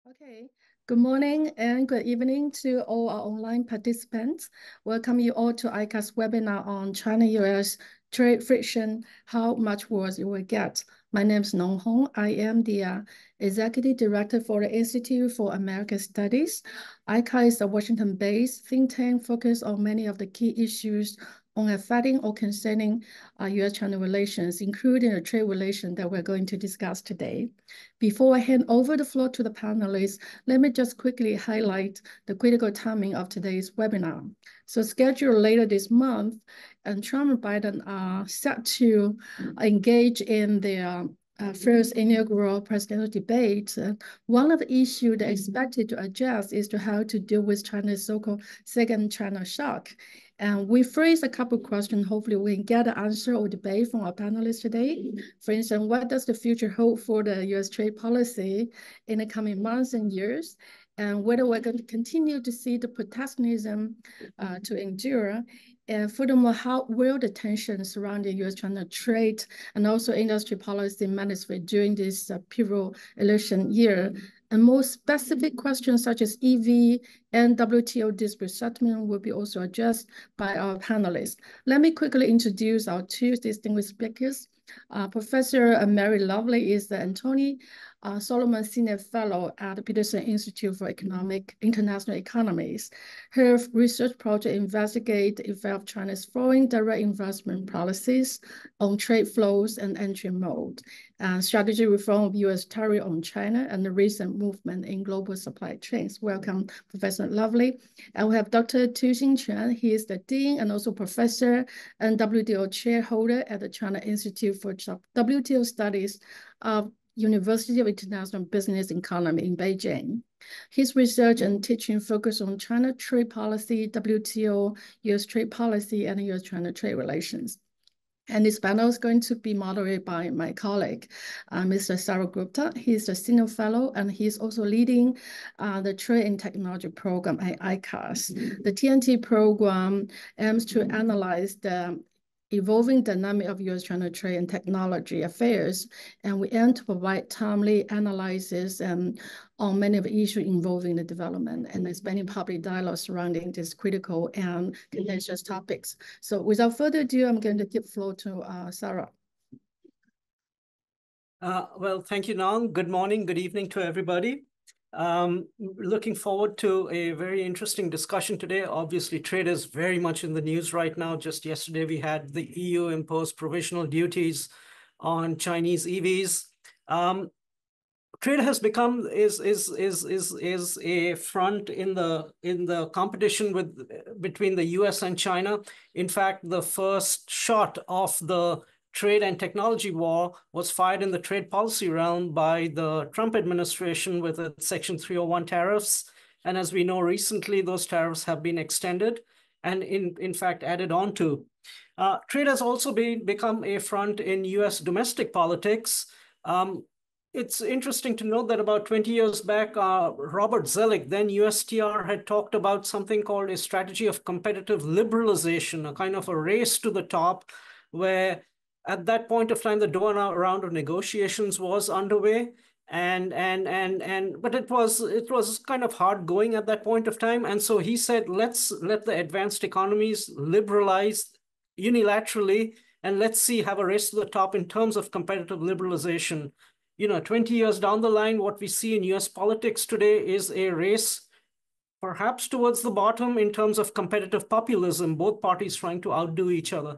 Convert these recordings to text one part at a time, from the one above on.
Okay, good morning and good evening to all our online participants. Welcome you all to ICAS webinar on China-US trade friction, how much worse it will get. My name is Nong Hong. I am the Executive Director for the Institute for American Studies. ICAS is a Washington-based think tank focused on many of the key issues on affecting or concerning U.S.-China relations, including the trade relation that we're going to discuss today. Before I hand over the floor to the panelists, let me just quickly highlight the critical timing of today's webinar. So scheduled later this month, and Trump and Biden are set to engage in their first inaugural presidential debate. One of the issues they're expected to address is to how to deal with China's so-called second China shock. And we phrased a couple of questions. Hopefully we can get an answer or debate from our panelists today. For instance, what does the future hold for the U.S. trade policy in the coming months and years? And whether we're going to continue to see the protectionism to endure. And furthermore, how will the tensions surrounding U.S.-China trade and also industry policy management during this pivotal election year? And more specific questions such as EV and WTO dispute settlement will be also addressed by our panelists. Let me quickly introduce our two distinguished speakers. Professor Mary Lovely is the Anthony Solomon Senior Fellow at the Peterson Institute for International Economies. Her research project investigates the effect of China's foreign direct investment policies on trade flows and entry mode, strategy reform of U.S. tariff on China, and the recent movement in global supply chains. Welcome, Professor Lovely. And we have Dr. Tu Xinquan. He is the Dean and also Professor and WTO Chairholder at the China Institute for WTO Studies of University of International Business Economy in Beijing. His research and teaching focus on China trade policy, WTO, U.S. trade policy, and U.S.-China trade relations. And this panel is going to be moderated by my colleague, Mr. Saurabh Gupta. He's a senior fellow, and he's also leading the Trade and Technology Program at ICAS. The TNT program aims to analyze the evolving dynamic of U.S.-China trade and technology affairs, and we aim to provide timely analysis on many of the issues involving the development and expanding public dialogue surrounding these critical and contentious topics. So without further ado, I'm going to give the floor to Sarah. Well, thank you, Nong. Good morning, good evening to everybody. Looking forward to a very interesting discussion today. Obviously, trade is very much in the news right now. Just yesterday, we had the EU impose provisional duties on Chinese EVs. Trade has become is a front in the competition between the U.S. and China. In fact, the first shot of the trade and technology war was fired in the trade policy realm by the Trump administration with its Section 301 tariffs. And as we know, recently, those tariffs have been extended and in fact added on to. Trade has also become a front in U.S. domestic politics. It's interesting to note that about 20 years back, Robert Zoellick, then USTR, had talked about something called a strategy of competitive liberalization, a kind of a race to the top, where at that point of time, the Doha round of negotiations was underway, but it was kind of hard going at that point of time. And so he said, let's let the advanced economies liberalize unilaterally, and let's have a race to the top in terms of competitive liberalization. 20 years down the line, what we see in US politics today is a race perhaps towards the bottom in terms of competitive populism, both parties trying to outdo each other.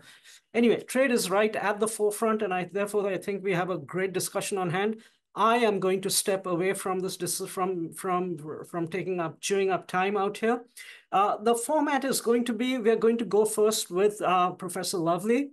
Anyway, trade is right at the forefront, and therefore I think we have a great discussion on hand. I am going to step away from this from chewing up time out here. The format is going to be, we're going to go first with Professor Lovely.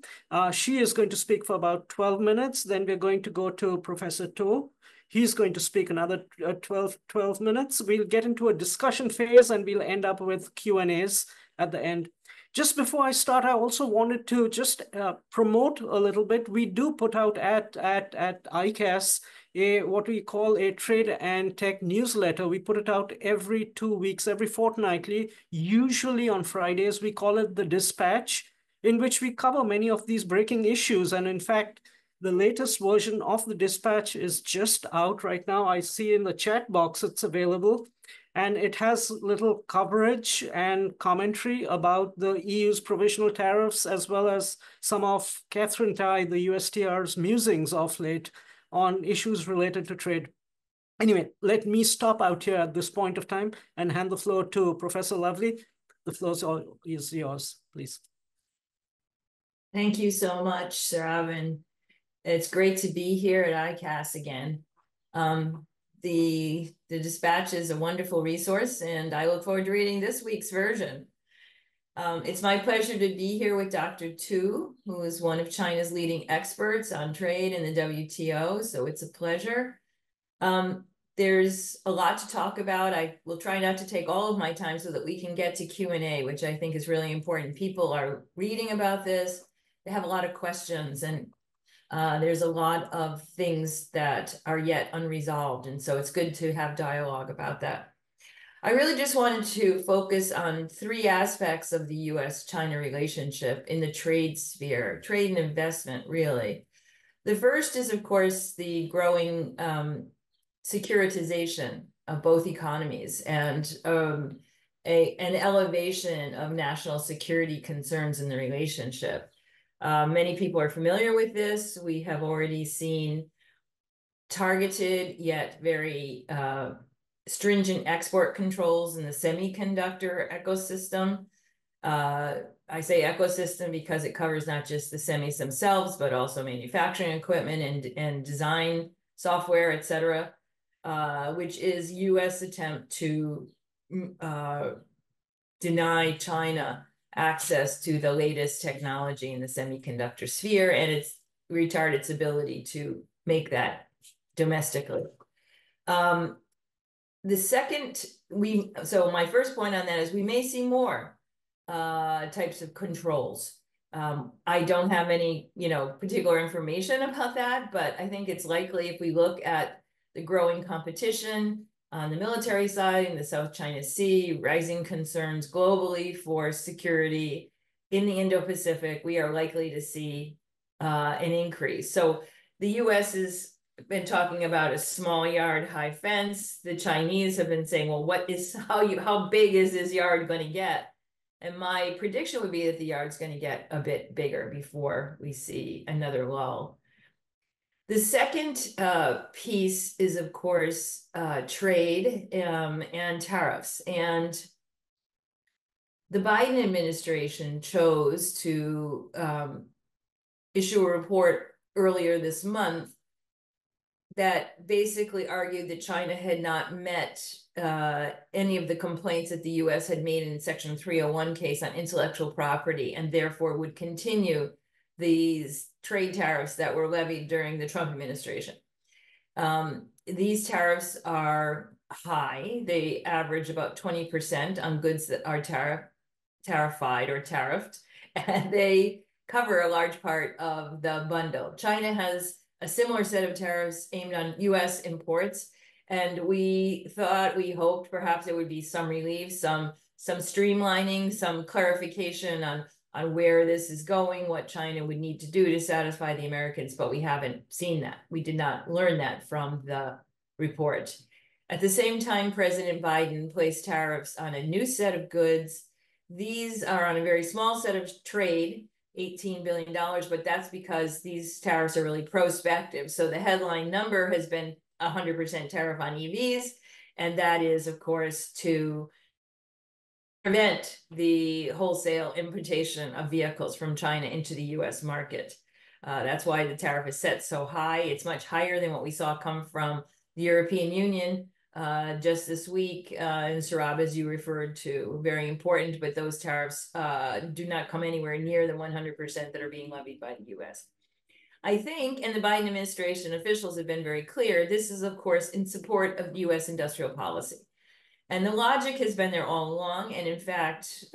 She is going to speak for about 12 minutes. Then we're going to go to Professor To. He's going to speak another 12 minutes. We'll get into a discussion phase and we'll end up with Q&As at the end. Just before I start, I also wanted to just promote a little bit. We do put out at ICAS what we call a trade and tech newsletter. We put it out every 2 weeks, every fortnightly, usually on Fridays. We call it the Dispatch, in which we cover many of these breaking issues. And in fact, The latest version of the dispatch is just out right now. I see in the chat box it's available, and it has little coverage and commentary about the EU's provisional tariffs, as well as some of Catherine Tai, the USTR's musings of late on issues related to trade. Anyway, let me stop out here at this point of time and hand the floor to Professor Lovely. The floor is yours, please. Thank you so much, Saurav. It's great to be here at ICAS again. The dispatch is a wonderful resource, and I look forward to reading this week's version. It's my pleasure to be here with Dr. Tu, who is one of China's leading experts on trade in the WTO, so it's a pleasure. There's a lot to talk about. I will try not to take all of my time so that we can get to Q&A, which I think is really important. People are reading about this. They have a lot of questions, and there's a lot of things that are yet unresolved. And so it's good to have dialogue about that. I really just wanted to focus on three aspects of the U.S. China relationship in the trade sphere, trade and investment, really. The first is, of course, the growing securitization of both economies and an elevation of national security concerns in the relationship. Many people are familiar with this. We have already seen targeted yet very stringent export controls in the semiconductor ecosystem. I say ecosystem because it covers not just the semis themselves, but also manufacturing equipment and design software, et cetera, which is U.S. attempt to deny China access to the latest technology in the semiconductor sphere, and it's retard its ability to make that domestically. The second, so my first point on that is we may see more types of controls. I don't have any, particular information about that, but I think it's likely if we look at the growing competition on the military side in the South China Sea, rising concerns globally for security in the Indo-Pacific, we are likely to see an increase. So the U.S. has been talking about a small yard, high fence. The Chinese have been saying, well, how big is this yard going to get? And my prediction would be that the yard's going to get a bit bigger before we see another lull. The second piece is, of course, trade and tariffs. And the Biden administration chose to issue a report earlier this month that basically argued that China had not met any of the complaints that the U.S. had made in Section 301 case on intellectual property, and therefore would continue these trade tariffs that were levied during the Trump administration. These tariffs are high. They average about 20% on goods that are tariffied or tariffed, and they cover a large part of the bundle. China has a similar set of tariffs aimed on U.S. imports, and we hoped perhaps there would be some relief, some streamlining, some clarification on where this is going, what China would need to do to satisfy the Americans, but we haven't seen that. We did not learn that from the report. At the same time, President Biden placed tariffs on a new set of goods. These are on a very small set of trade, $18 billion, but that's because these tariffs are really prospective. So the headline number has been 100% tariff on EVs, and that is, of course, to prevent the wholesale importation of vehicles from China into the U.S. market. That's why the tariff is set so high. It's much higher than what we saw come from the European Union just this week, and Saurav, as you referred to, very important, but those tariffs do not come anywhere near the 100% that are being levied by the U.S. I think, and the Biden administration officials have been very clear, this is, of course, in support of U.S. industrial policy. And the logic has been there all along. And in fact,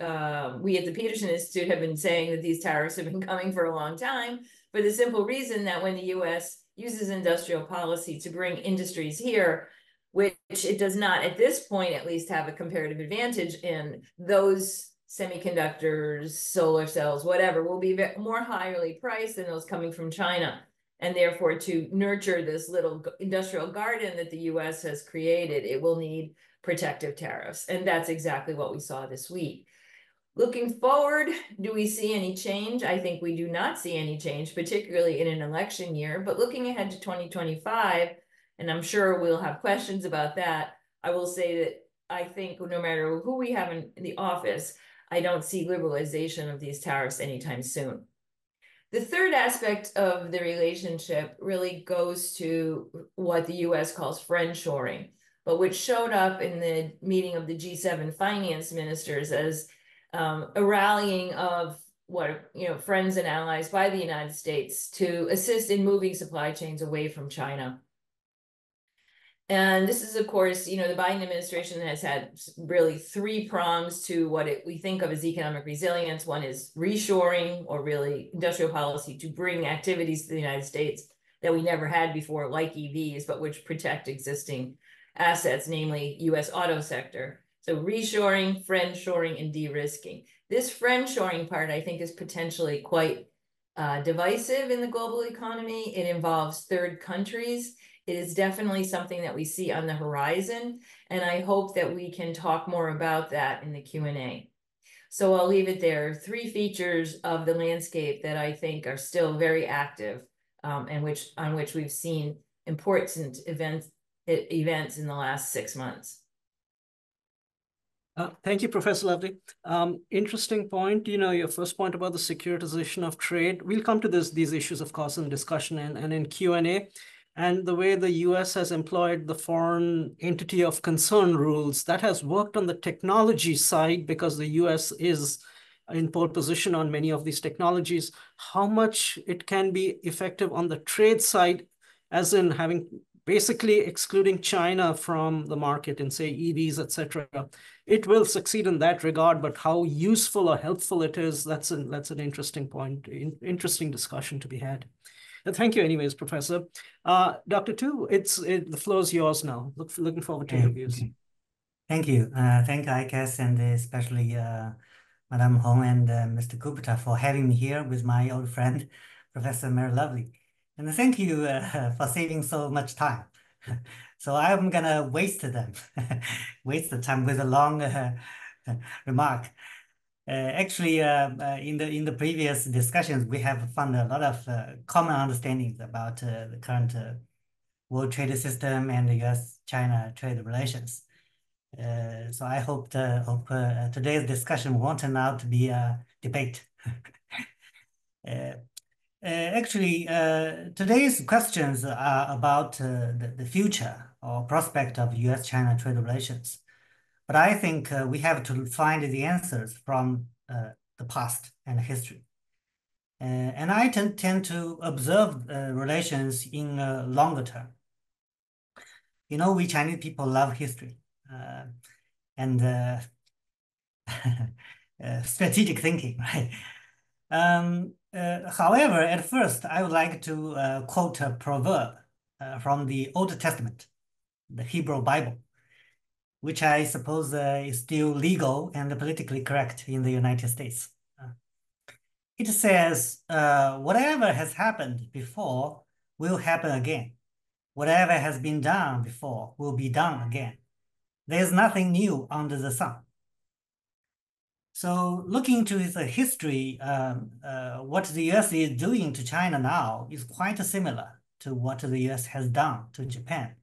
we at the Peterson Institute have been saying that these tariffs have been coming for a long time for the simple reason that when the U.S. uses industrial policy to bring industries here, which it does not at this point at least have a comparative advantage in, those semiconductors, solar cells, whatever, will be more highly priced than those coming from China. And therefore, to nurture this little industrial garden that the US has created, it will need protective tariffs. And that's exactly what we saw this week. Looking forward, do we see any change? I think we do not see any change, particularly in an election year. But looking ahead to 2025, and I'm sure we'll have questions about that, I will say that I think no matter who we have in the office, I don't see liberalization of these tariffs anytime soon. The third aspect of the relationship really goes to what the US calls friendshoring, but which showed up in the meeting of the G7 finance ministers as a rallying of friends and allies by the United States to assist in moving supply chains away from China. And this is, of course, the Biden administration has had really three prongs to what we think of as economic resilience. One is reshoring, or really industrial policy to bring activities to the United States that we never had before, like EVs, but which protect existing assets, namely U.S. auto sector. So reshoring, friendshoring, and de-risking. This friendshoring part, I think, is potentially quite divisive in the global economy. It involves third countries. It is definitely something that we see on the horizon, and I hope that we can talk more about that in the Q&A. So I'll leave it there. Three features of the landscape that I think are still very active, and on which we've seen important events in the last 6 months. Thank you, Professor Lovely. Interesting point, your first point about the securitization of trade. We'll come to these issues, of course, in discussion and in Q&A. And the way the US has employed the foreign entity of concern rules, that has worked on the technology side because the US is in pole position on many of these technologies. How much it can be effective on the trade side, as in having basically excluding China from the market and say EVs, etc. It will succeed in that regard, but how useful or helpful it is, that's an interesting point, interesting discussion to be had. Thank you anyways, Professor. Dr. Tu, the floor is yours now. Looking forward to your views. Okay. Thank you. Thank ICAS and especially Madam Hong and Mr. Gupta for having me here with my old friend, Professor Mary Lovely. And thank you for saving so much time. So I'm gonna waste waste the time with a long remark. Actually, in the previous discussions, we have found a lot of common understandings about the current world trade system and the U.S.-China trade relations. So I hope today's discussion won't turn out to be a debate. Actually, today's questions are about the future or prospect of U.S.-China trade relations. But I think we have to find the answers from the past and history. And I tend to observe relations in longer term. We Chinese people love history and strategic thinking, right? However, at first, I would like to quote a proverb from the Old Testament, the Hebrew Bible, which I suppose is still legal and politically correct in the United States. It says, whatever has happened before will happen again. Whatever has been done before will be done again. There's nothing new under the sun. So looking to its history, what the US is doing to China now is quite similar to what the US has done to Japan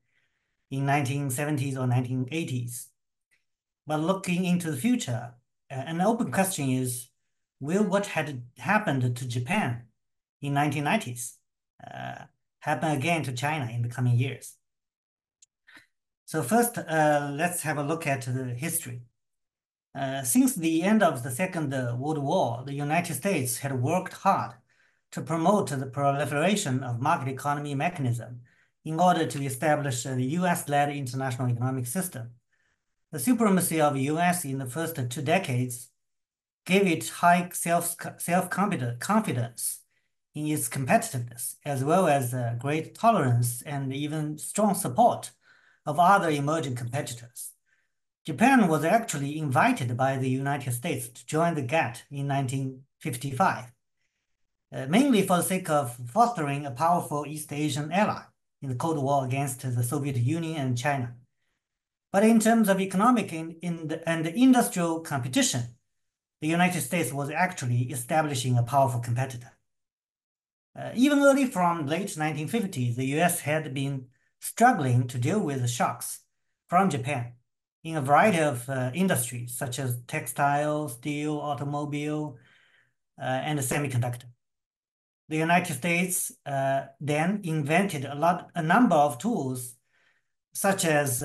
in 1970s or 1980s. But looking into the future, an open question is, will what had happened to Japan in 1990s happen again to China in the coming years? So first, let's have a look at the history. Since the end of the Second World War, the United States had worked hard to promote the proliferation of market economy mechanism in order to establish the US-led international economic system. The supremacy of the US in the first 2 decades gave it high self-confidence in its competitiveness, as well as great tolerance and even strong support of other emerging competitors. Japan was actually invited by the United States to join the GATT in 1955. mainly for the sake of fostering a powerful East Asian ally in the Cold War against the Soviet Union and China. But in terms of economic and industrial competition, the United States was actually establishing a powerful competitor. Even early from late 1950s, the US had been struggling to deal with the shocks from Japan in a variety of industries, such as textile, steel, automobile, and semiconductor. The United States then invented a number of tools, such as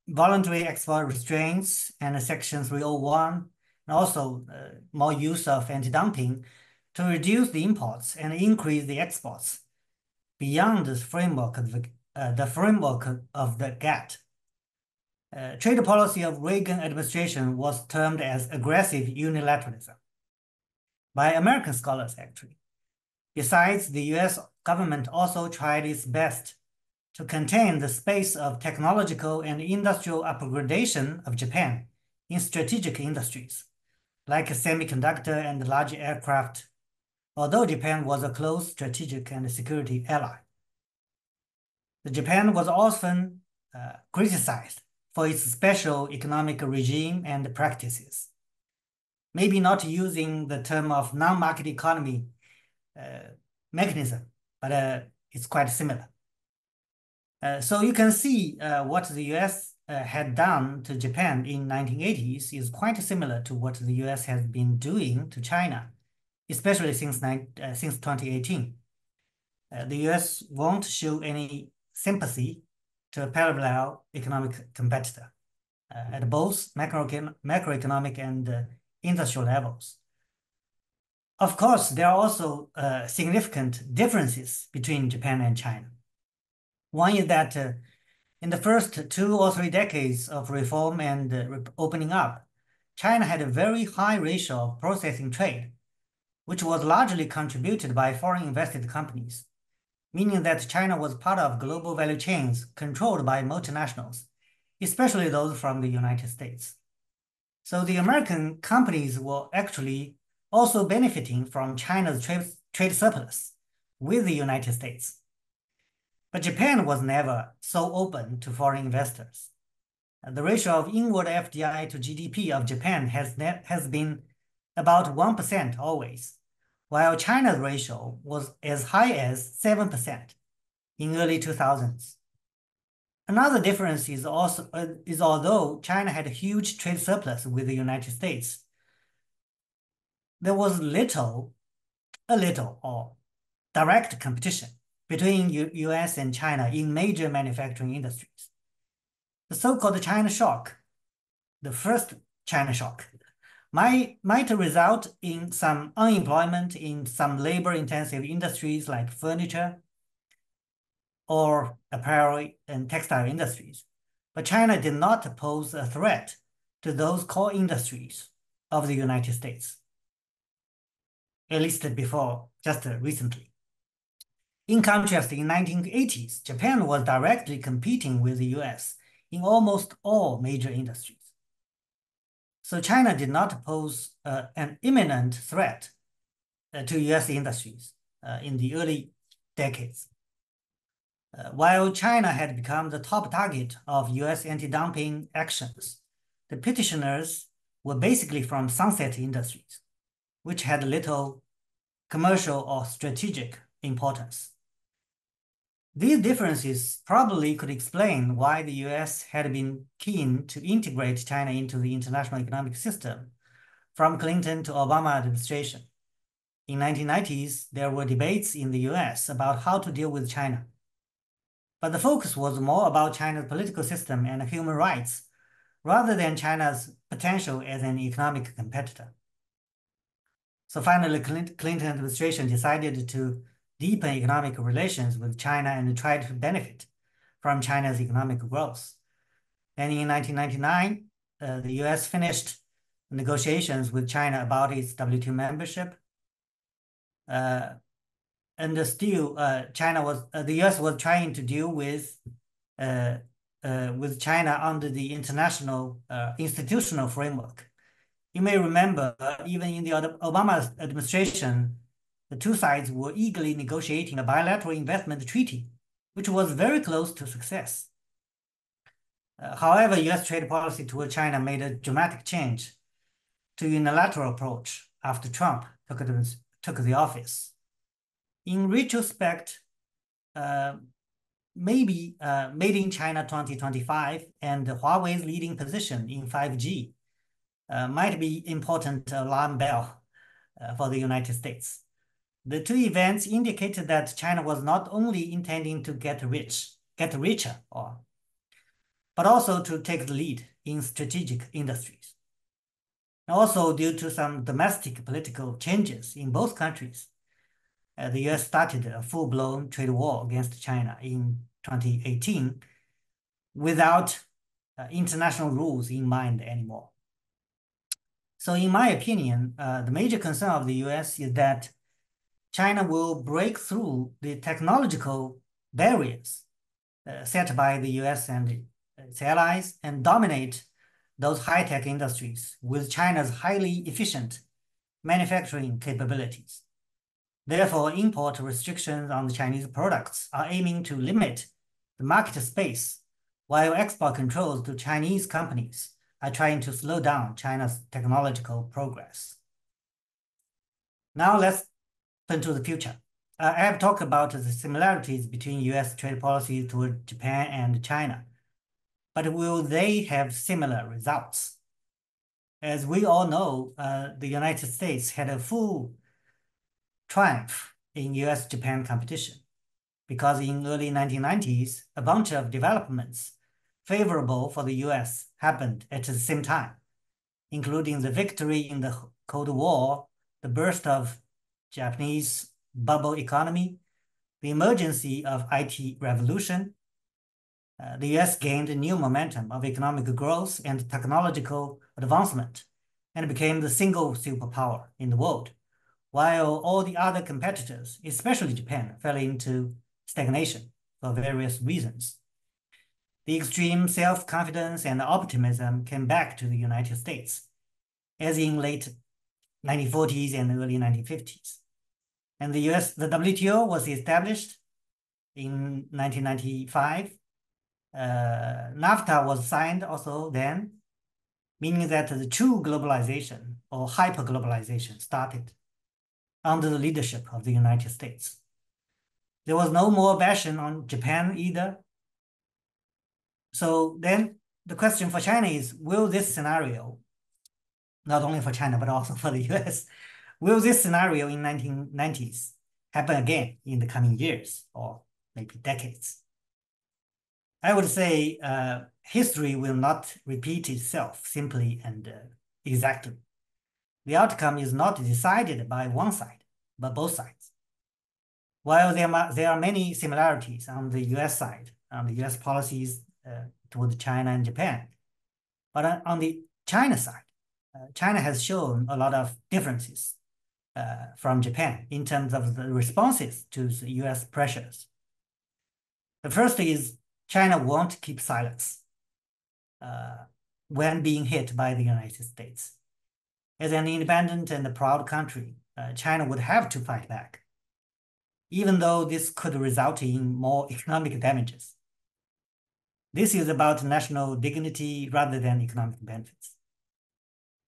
voluntary export restraints and Section 301, and also more use of anti-dumping to reduce the imports and increase the exports beyond the framework of the GATT. Trade policy of Reagan administration was termed as aggressive unilateralism by American scholars, actually. Besides, the US government also tried its best to contain the space of technological and industrial upgradation of Japan in strategic industries, like semiconductor and large aircraft, although Japan was a close strategic and security ally. Japan was often criticized for its special economic regime and practices, maybe not using the term of non-market economy mechanism, but it's quite similar. So you can see what the US had done to Japan in 1980s is quite similar to what the US has been doing to China, especially since 2018. The US won't show any sympathy to a parallel economic competitor at both macroeconomic and industrial levels. Of course, there are also significant differences between Japan and China. One is that in the first 2 or 3 decades of reform and opening up, China had a very high ratio of processing trade, which was largely contributed by foreign invested companies, meaning that China was part of global value chains controlled by multinationals, especially those from the United States. So the American companies were actually also benefiting from China's trade surplus with the United States. But Japan was never so open to foreign investors. The ratio of inward FDI to GDP of Japan has been about 1% always, while China's ratio was as high as 7% in early 2000s. Another difference is although China had a huge trade surplus with the United States, there was a little or direct competition between US and China in major manufacturing industries. The so-called China shock, the first China shock, might result in some unemployment in some labor-intensive industries like furniture or apparel and textile industries. But China did not pose a threat to those core industries of the United States, at least before, just recently. In contrast, in the 1980s, Japan was directly competing with the US in almost all major industries. So China did not pose an imminent threat to US industries in the early decades. While China had become the top target of US anti-dumping actions, the petitioners were basically from sunset industries, which had little commercial or strategic importance. These differences probably could explain why the US had been keen to integrate China into the international economic system from Clinton to Obama administration. In the 1990s, there were debates in the US about how to deal with China. But the focus was more about China's political system and human rights, rather than China's potential as an economic competitor. So finally, Clinton administration decided to deepen economic relations with China and try to benefit from China's economic growth. And in 1999, the US finished negotiations with China about its WTO membership. And still, the US was trying to deal with China under the international institutional framework, You may remember, even in the Obama administration, the two sides were eagerly negotiating a bilateral investment treaty, which was very close to success. However, U.S. trade policy toward China made a dramatic change to unilateral approach after Trump took the office. In retrospect, maybe Made in China 2025 and Huawei's leading position in 5G might be important alarm bell for the United States. The two events indicated that China was not only intending to get richer, but also to take the lead in strategic industries. Also, due to some domestic political changes in both countries, the U.S. started a full-blown trade war against China in 2018 without international rules in mind anymore. So in my opinion, the major concern of the U.S. is that China will break through the technological barriers set by the U.S. and its allies and dominate those high-tech industries with China's highly efficient manufacturing capabilities. Therefore, import restrictions on the Chinese products are aiming to limit the market space, while export controls to Chinese companies are trying to slow down China's technological progress. Now let's turn to the future. I have talked about the similarities between U.S. trade policies toward Japan and China, but will they have similar results? As we all know, the United States had a full triumph in U.S.-Japan competition because in early 1990s, a bunch of developments favorable for the U.S. happened at the same time, including the victory in the Cold War, the burst of Japanese bubble economy, the emergence of IT revolution. The U.S. gained a new momentum of economic growth and technological advancement and became the single superpower in the world, while all the other competitors, especially Japan, fell into stagnation for various reasons. The extreme self-confidence and optimism came back to the United States, as in late 1940s and early 1950s. And the WTO was established in 1995. NAFTA was signed also then, meaning that the true globalization or hyper-globalization started under the leadership of the United States. There was no more bashing on Japan either. So then the question for China is, will this scenario, not only for China, but also for the US, will this scenario in 1990s happen again in the coming years or maybe decades? I would say history will not repeat itself simply and exactly. The outcome is not decided by one side, but both sides. While there are many similarities on the US side, on the US policies toward China and Japan, but on the China side, China has shown a lot of differences from Japan in terms of the responses to the US pressures. The first is China won't keep silence when being hit by the United States. As an independent and proud country, China would have to fight back, even though this could result in more economic damages. This is about national dignity rather than economic benefits.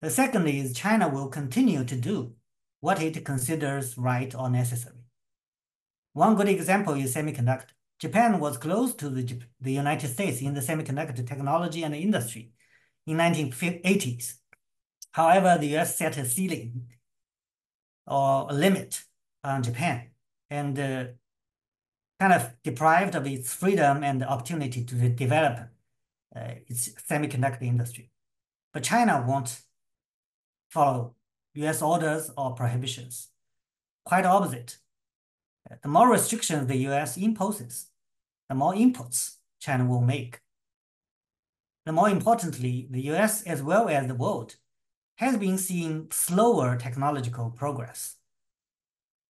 The second is China will continue to do what it considers right or necessary. One good example is semiconductor. Japan was close to the United States in the semiconductor technology and industry in 1980s. However, the US set a ceiling or a limit on Japan and kind of deprived of its freedom and opportunity to develop its semiconductor industry. But China won't follow US orders or prohibitions. Quite opposite. The more restrictions the US imposes, the more inputs China will make. And more importantly, the US as well as the world has been seeing slower technological progress.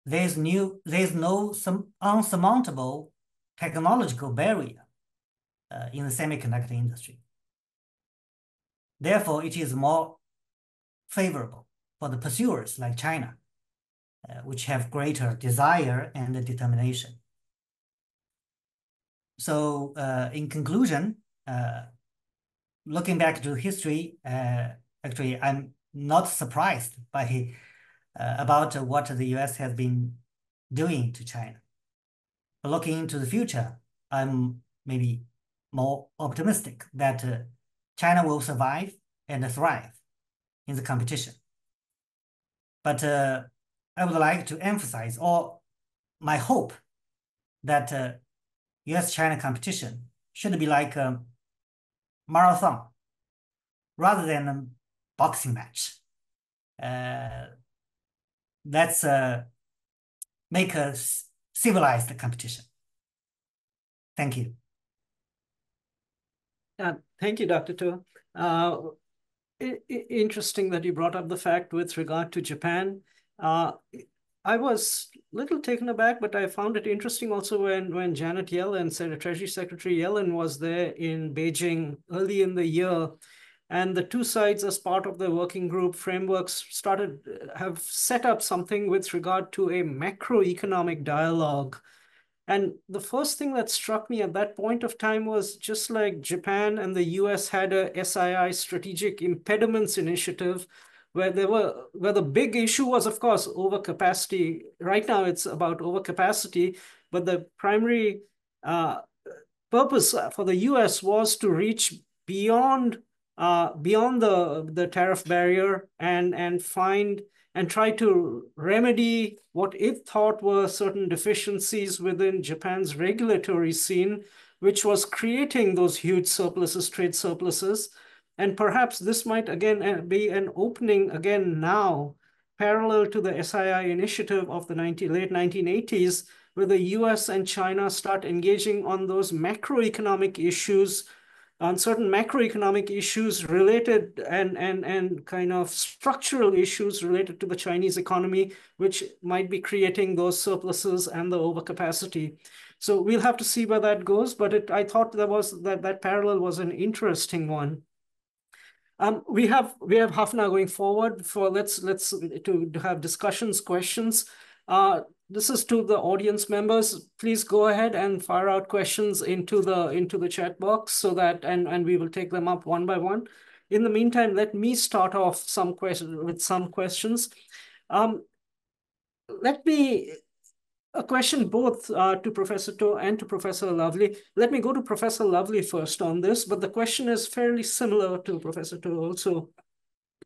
There's no unsurmountable technological barrier in the semiconductor industry. Therefore, it is more favorable for the pursuers like China, which have greater desire and determination. So in conclusion, looking back to history, actually, I'm not surprised by about what the US has been doing to China. But looking into the future, I'm maybe more optimistic that China will survive and thrive in the competition. But I would like to emphasize, or my hope, that U.S.-China competition should be like a marathon rather than a boxing match. Let's make a civilized competition. Thank you. Thank you, Dr. To. Interesting that you brought up the fact with regard to Japan. I was a little taken aback, but I found it interesting also when Janet Yellen, Treasury Secretary Yellen, was there in Beijing early in the year, and the two sides, as part of the working group frameworks, have set up something with regard to a macroeconomic dialogue. And the first thing that struck me at that point of time was, just like Japan and the US had a SII, Strategic Impediments Initiative, where the big issue was, of course, overcapacity. Right now, it's about overcapacity, but the primary purpose for the US was to reach beyond the tariff barrier and find and try to remedy what it thought were certain deficiencies within Japan's regulatory scene, which was creating those huge surpluses, trade surpluses. And perhaps this might again be an opening again now, parallel to the SII initiative of the late 1980s, where the US and China start engaging on those macroeconomic issues, on certain macroeconomic issues related and kind of structural issues related to the Chinese economy, which might be creating those surpluses and the overcapacity. So we'll have to see where that goes, but I thought that parallel was an interesting one. We have half an hour going forward for let's to have discussions, questions. This is to the audience members. Please go ahead and fire out questions into the chat box so that and we will take them up one by one. In the meantime, let me start off with some questions. A question both to Professor To and to Professor Lovely. Let me go to Professor Lovely first on this, but the question is fairly similar to Professor To also.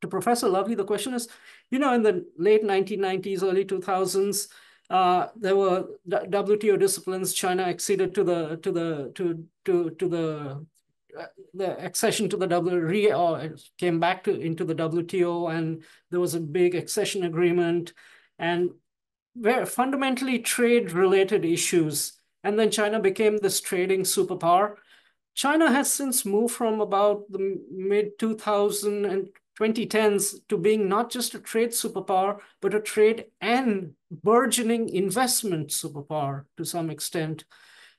To Professor Lovely, the question is, in the late 1990s, early 2000s, there were WTO disciplines. China acceded to the accession to the came back into the WTO, and there was a big accession agreement, and were fundamentally trade-related issues. And then China became this trading superpower. China has since moved from about the mid-2000s and 2010s to being not just a trade superpower, but a trade and burgeoning investment superpower to some extent.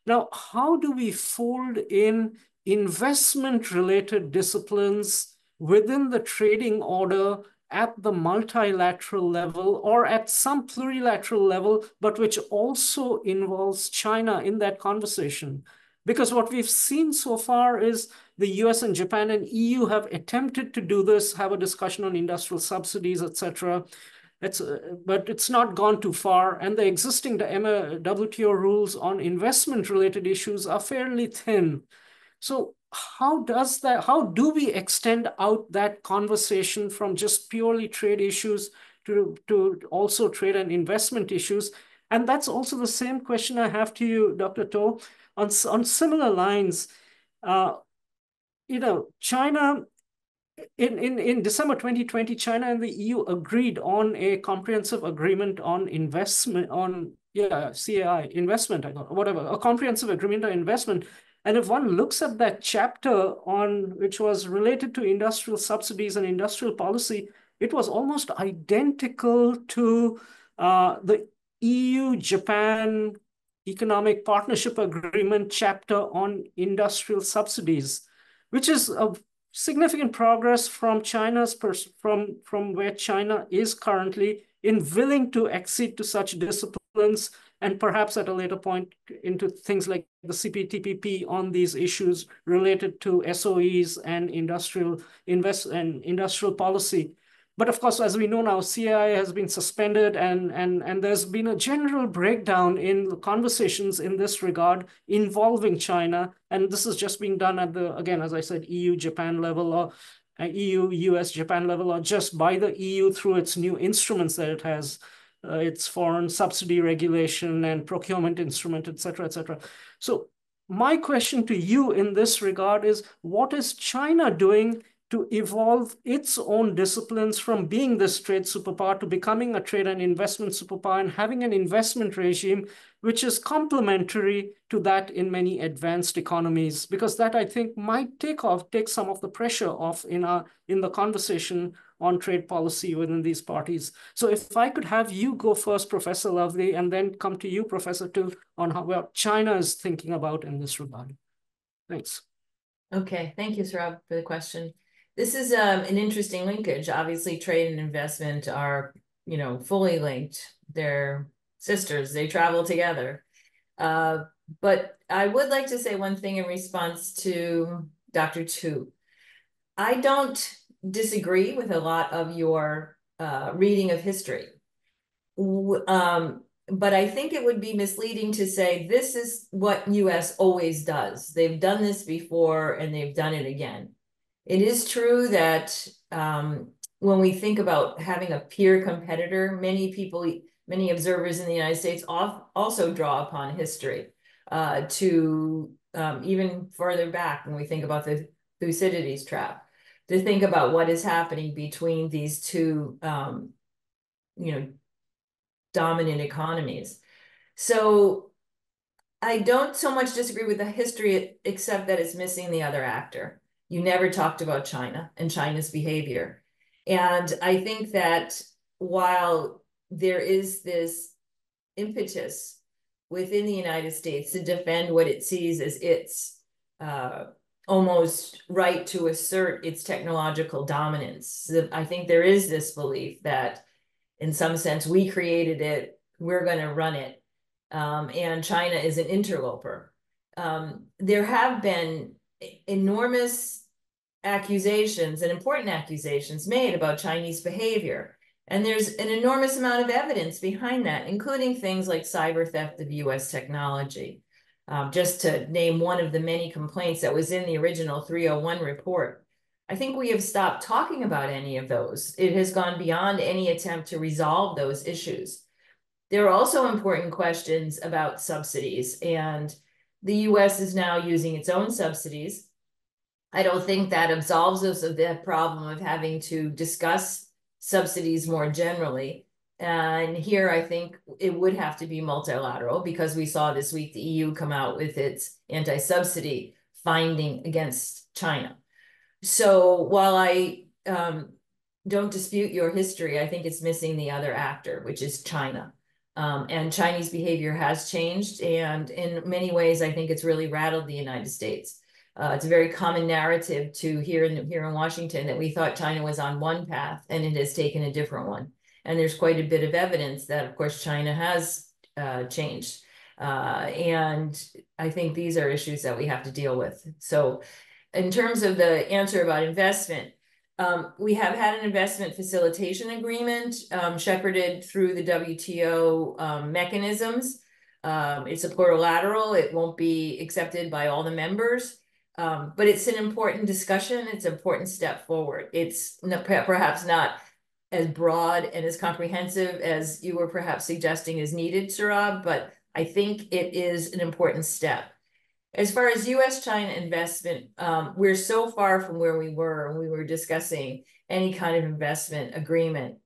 Now, how do we fold in investment-related disciplines within the trading order at the multilateral level or at some plurilateral level, but which also involves China in that conversation? Because what we've seen so far is the US and Japan and EU have attempted to do this, have a discussion on industrial subsidies, etc. But it's not gone too far. And the existing WTO rules on investment-related issues are fairly thin. So how do we extend out that conversation from just purely trade issues to also trade and investment issues? And that's also the same question I have to you, Dr. To, on similar lines. China, in December 2020, China and the EU agreed on a comprehensive agreement on investment, CAI, investment, a comprehensive agreement on investment. And if one looks at that chapter which was related to industrial subsidies and industrial policy, it was almost identical to the EU-Japan Economic Partnership Agreement chapter on industrial subsidies, which is a significant progress from from where China is currently in willing to accede to such disciplines, and perhaps at a later point into things like the CPTPP on these issues related to SOEs and industrial policy. But of course, as we know now, CAI has been suspended, and there's been a general breakdown in the conversations in this regard involving China. And this is just being done at the, again, as I said, EU-Japan level, or EU-US-Japan level, or just by the EU through its new instruments that it has, its foreign subsidy regulation and procurement instrument, et cetera, et cetera. So my question to you in this regard is, what is China doing to evolve its own disciplines from being this trade superpower to becoming a trade and investment superpower, and having an investment regime which is complementary to that in many advanced economies? Because that, I think, might take some of the pressure off in the conversation on trade policy within these parties. So if I could have you go first, Professor Lovely, and then come to you, Professor Tu, on what China is thinking about in this regard. Thanks. Okay, thank you, Saurabh, for the question. This is an interesting linkage. Obviously, trade and investment are, fully linked. They're sisters. They travel together. But I would like to say one thing in response to Dr. Tu. I don't disagree with a lot of your reading of history. But I think it would be misleading to say this is what U.S. always does. They've done this before and they've done it again. It is true that when we think about having a peer competitor, many observers in the United States also draw upon history to even further back when we think about the Thucydides trap, to think about what is happening between these two, dominant economies. So I don't so much disagree with the history, except that it's missing the other actor. You never talked about China and China's behavior. And I think that while there is this impetus within the United States to defend what it sees as its almost right to assert its technological dominance, I think there is this belief that in some sense we created it, we're going to run it, and China is an interloper. There have been enormous accusations and important accusations made about Chinese behavior. And there's an enormous amount of evidence behind that, including things like cyber theft of US technology. Just to name one of the many complaints that was in the original 301 report. I think we have stopped talking about any of those. It has gone beyond any attempt to resolve those issues. There are also important questions about subsidies, and the US is now using its own subsidies. I don't think that absolves us of the problem of having to discuss subsidies more generally. And here I think it would have to be multilateral, because we saw this week the EU come out with its anti-subsidy finding against China. So while I don't dispute your history, I think it's missing the other actor, which is China. And Chinese behavior has changed. And in many ways, I think it's really rattled the United States. It's a very common narrative to here in Washington that we thought China was on one path and it has taken a different one. And there's quite a bit of evidence that, of course, China has changed. And I think these are issues that we have to deal with. So in terms of the answer about investment, we have had an investment facilitation agreement shepherded through the WTO mechanisms. It's a plurilateral. It won't be accepted by all the members. But it's an important discussion. It's an important step forward. It's perhaps not as broad and as comprehensive as you were perhaps suggesting is needed, Saurabh, but I think it is an important step. As far as U.S. China investment, we're so far from where we were when we were discussing any kind of investment agreement,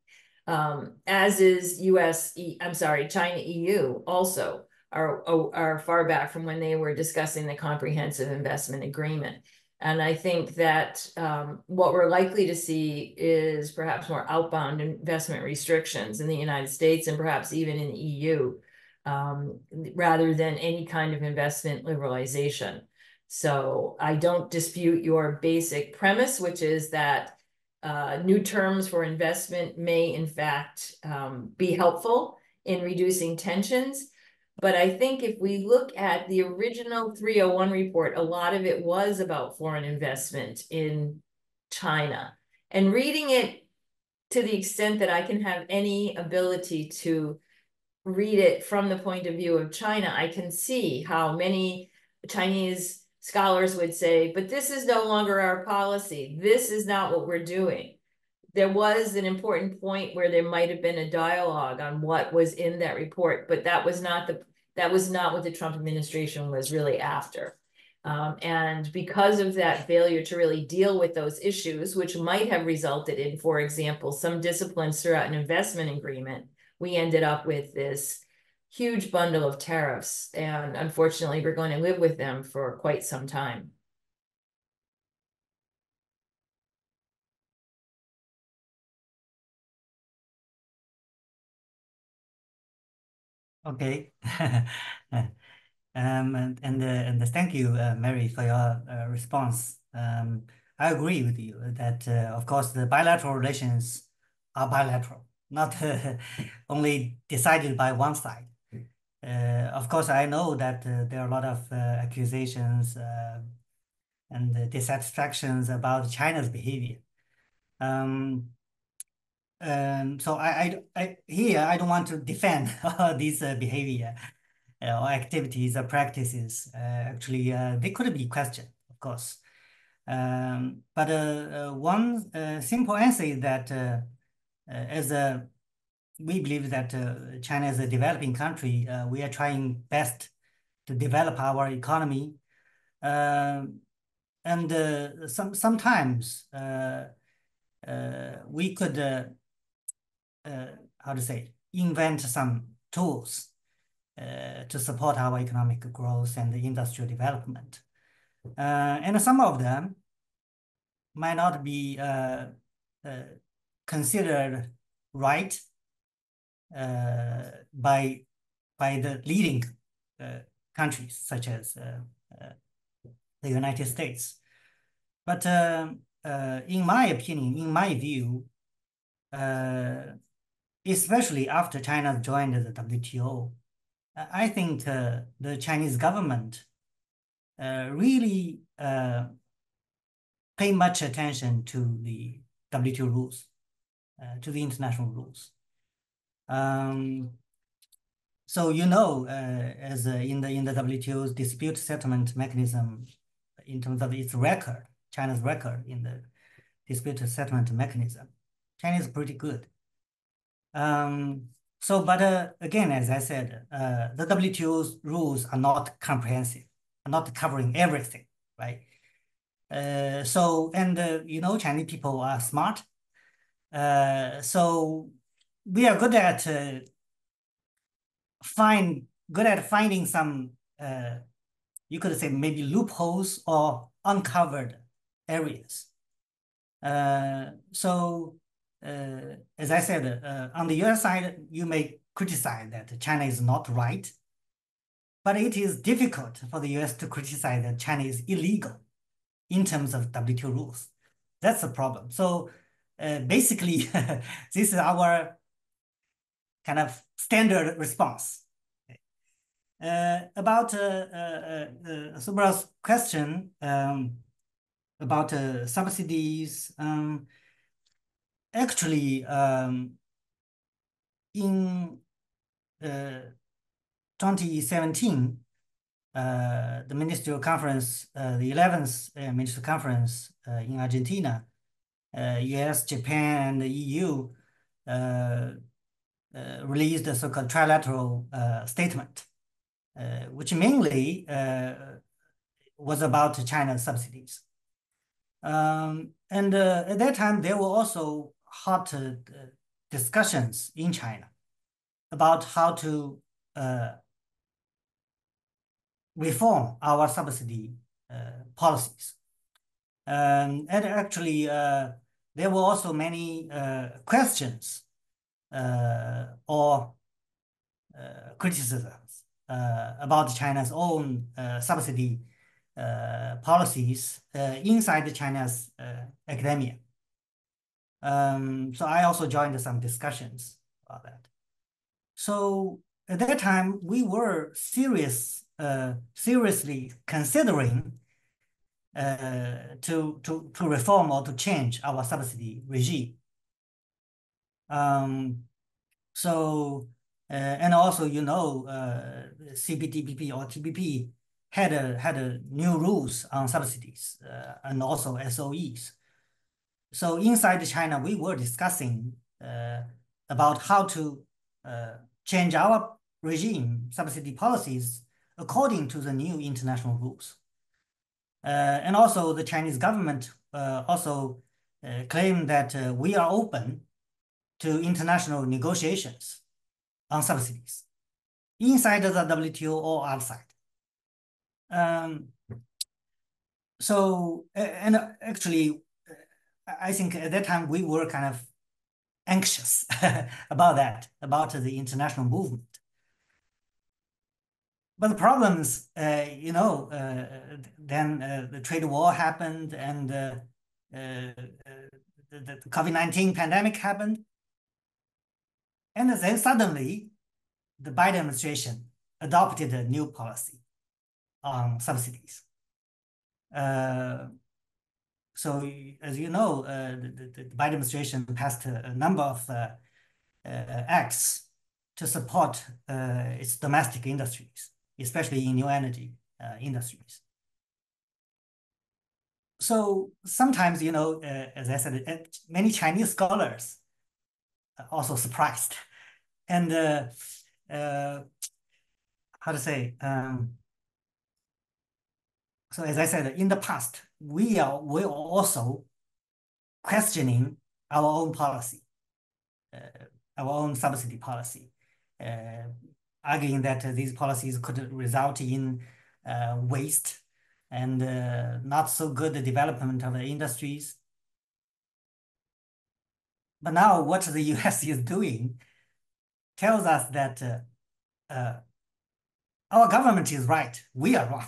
as is China EU also are far back from when they were discussing the comprehensive investment agreement. And I think that what we're likely to see is perhaps more outbound investment restrictions in the United States and perhaps even in the EU, rather than any kind of investment liberalization. So I don't dispute your basic premise, which is that new terms for investment may in fact be helpful in reducing tensions. But I think if we look at the original 301 report, a lot of it was about foreign investment in China. And reading it to the extent that I can have any ability to read it from the point of view of China, I can see how many Chinese scholars would say, but this is no longer our policy. This is not what we're doing. There was an important point where there might have been a dialogue on what was in that report, but that was not what the Trump administration was really after. And because of that failure to really deal with those issues, which might have resulted in, for example, some disciplines throughout an investment agreement, we ended up with this huge bundle of tariffs. And unfortunately, we're going to live with them for quite some time. Okay. And thank you, Mary, for your response. I agree with you that, of course, the bilateral relations are bilateral, not only decided by one side. Of course, I know that there are a lot of accusations and dissatisfactions about China's behavior. So here I don't want to defend these behavior or activities or practices. Actually, they could be questioned, of course. But one simple answer is that we believe that China is a developing country. We are trying best to develop our economy. And sometimes we could, how to say, invent some tools to support our economic growth and industrial development. And some of them might not be considered right by the leading countries, such as the United States. But in my opinion, in my view, especially after China joined the WTO, I think the Chinese government really pay much attention to the WTO rules, to the international rules. So as in the WTO's dispute settlement mechanism, in terms of its record, China's record in the dispute settlement mechanism, China is pretty good. But again, as I said, the WTO's rules are not comprehensive, are not covering everything, right? Chinese people are smart. So we are good at finding some, you could say maybe loopholes or uncovered areas. As I said, on the US side, you may criticize that China is not right, but it is difficult for the US to criticize that China is illegal in terms of WTO rules. That's the problem. So basically, this is our kind of standard response. About Subra's question about subsidies, actually, in 2017, the ministerial conference, the 11th ministerial conference in Argentina, U.S., Japan, and the EU released a so-called trilateral statement, which mainly was about China's subsidies. And at that time, there were also hot discussions in China about how to reform our subsidy policies. And actually, there were also many questions or criticisms about China's own subsidy policies inside China's academia. So I also joined some discussions about that. So at that time, we were seriously considering to reform or to change our subsidy regime. And also, CPTPP or TPP had new rules on subsidies and also SOEs. So inside China, we were discussing about how to change our regime subsidy policies according to the new international rules. And also the Chinese government also claimed that we are open to international negotiations on subsidies inside the WTO or outside. And actually, I think at that time we were kind of anxious about that, about the international movement. But the problems, then the trade war happened, and the COVID-19 pandemic happened. And then suddenly, the Biden administration adopted a new policy on subsidies. So, as you know, the Biden administration passed a number of acts to support its domestic industries, especially in new energy industries. So sometimes, as I said, many Chinese scholars are also surprised. And how to say, so as I said, in the past, we are also questioning our own policy, our own subsidy policy, arguing that these policies could result in waste and not so good development of the industries. But now what the U.S. is doing tells us that our government is right, we are wrong.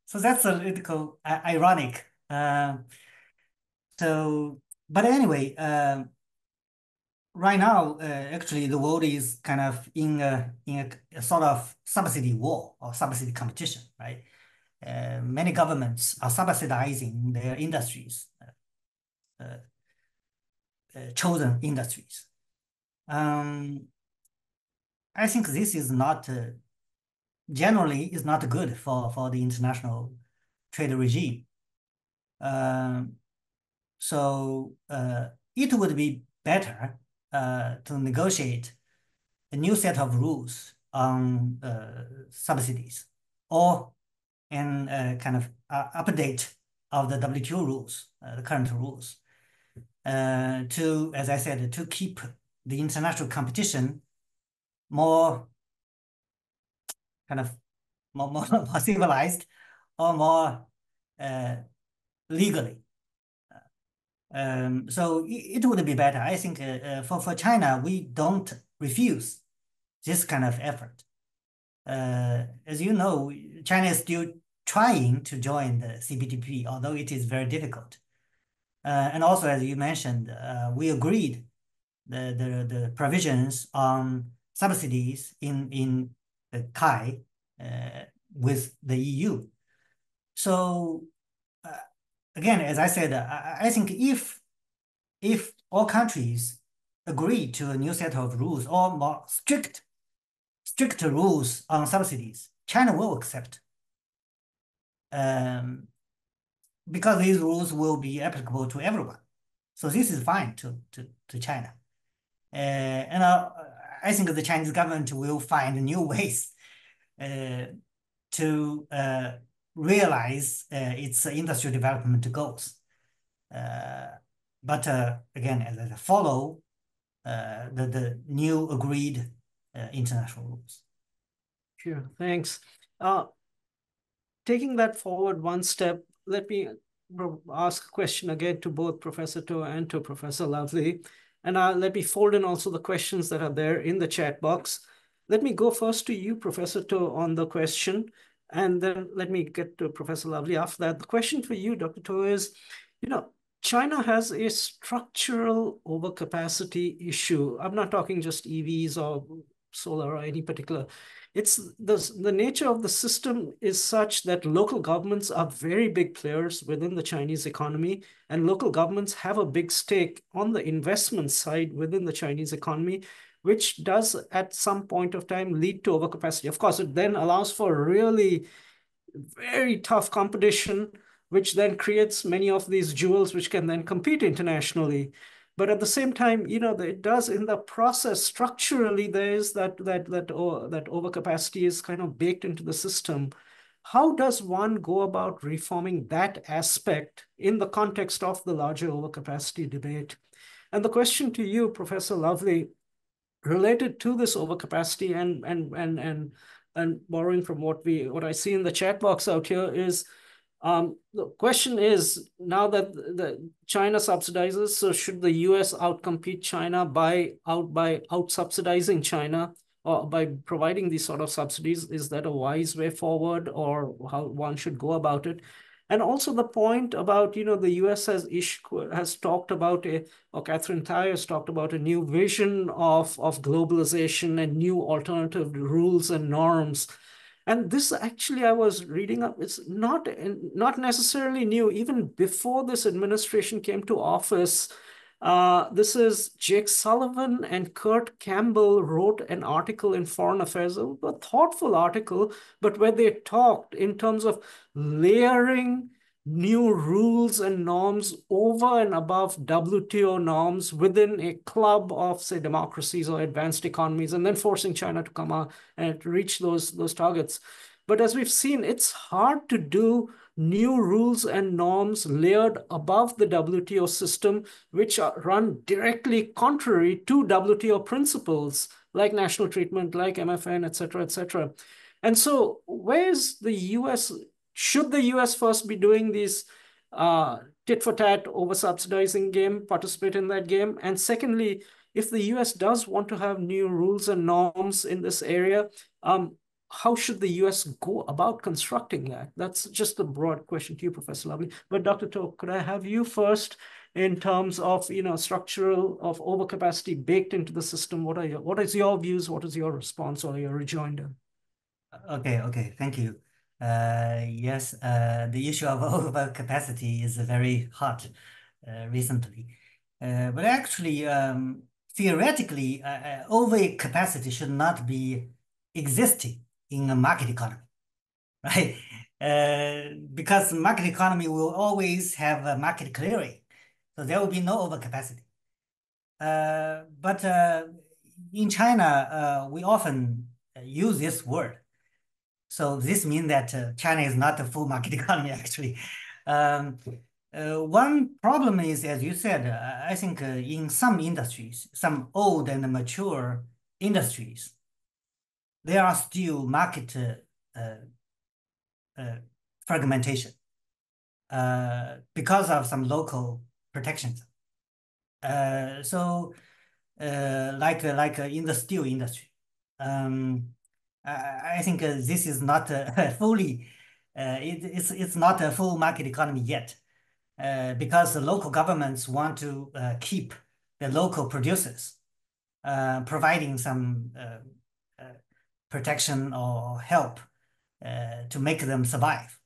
So that's a little ironic. But anyway, right now, actually, the world is kind of in a sort of subsidy war or subsidy competition, right? Many governments are subsidizing their industries, chosen industries. I think this is not generally is not good for the international trade regime. So it would be better to negotiate a new set of rules on subsidies, or in kind of update of the WTO rules, the current rules, to, as I said, to keep the international competition more kind of more civilized or more legally. So it would be better. I think for China, we don't refuse this kind of effort. As you know, China is still trying to join the CPTPP, although it is very difficult. And also, as you mentioned, we agreed the provisions on subsidies in the CAI with the EU. So again, as I said, I think if all countries agree to a new set of rules or more strict rules on subsidies, China will accept, because these rules will be applicable to everyone. So this is fine to China. And I think the Chinese government will find new ways to realize its industrial development goals. But again, as I follow the new agreed international rules. Sure, thanks. Taking that forward one step, let me ask a question again to both Professor To and to Professor Lovely. And let me fold in also the questions that are there in the chat box. Let me go first to you, Professor To, on the question. And then let me get to Professor Lovely after that. The question for you, Dr. To, is, China has a structural overcapacity issue. I'm not talking just EVs or solar or any particular. It's the nature of the system is such that local governments are very big players within the Chinese economy, and local governments have a big stake on the investment side within the Chinese economy, which does at some point of time lead to overcapacity. Of course, it then allows for really very tough competition, which then creates many of these jewels which can then compete internationally. But at the same time, it does in the process structurally, there is that overcapacity is kind of baked into the system. How does one go about reforming that aspect in the context of the larger overcapacity debate? And the question to you, Professor Lovely, related to this overcapacity and borrowing from what I see in the chat box out here is, the question is, now that the China subsidizes, so should the US outcompete China by out subsidizing China, or by providing these sort of subsidies? Is that a wise way forward, or how one should go about it? And also the point about, the US has talked about or Catherine Tai has talked about a new vision of globalization and new alternative rules and norms. And this actually, I was reading up, it's not necessarily new. Even before this administration came to office, this is Jake Sullivan and Kurt Campbell wrote an article in Foreign Affairs, a thoughtful article, but where they talked in terms of layering new rules and norms over and above WTO norms within a club of, say, democracies or advanced economies, and then forcing China to come out and reach those targets. But as we've seen, it's hard to do new rules and norms layered above the WTO system, which run directly contrary to WTO principles like national treatment, like MFN, et cetera, et cetera. And so where's the US? Should the US first be doing these tit for tat over subsidizing game, participate in that game? And secondly, if the US does want to have new rules and norms in this area, how should the US go about constructing that? That's just a broad question to you, Professor Lovely. But Dr. To, could I have you first in terms of, structural of overcapacity baked into the system? What is your views? What is your response or your rejoinder? Okay, thank you. Yes, the issue of overcapacity is very hot recently. But actually, theoretically, overcapacity should not be existing in a market economy, right? Because market economy will always have a market clearing, so there will be no overcapacity. But in China, we often use this word. So this means that China is not a full market economy, actually. One problem is, as you said, I think in some industries, some old and mature industries, there are still market fragmentation because of some local protections. So like in the steel industry, I think this is not fully, it's not a full market economy yet, because the local governments want to keep the local producers, providing some protection or help to make them survive.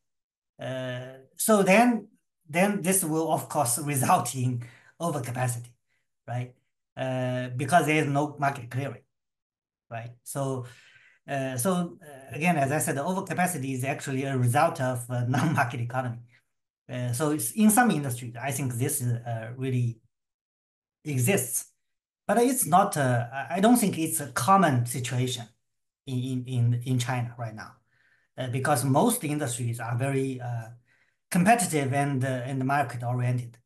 So then this will of course result in overcapacity, right? Because there is no market clearing, right? So again, as I said, the overcapacity is actually a result of a non-market economy. So it's in some industries, I think this really exists, but it's not. I don't think it's a common situation in China right now, because most industries are very competitive and market oriented.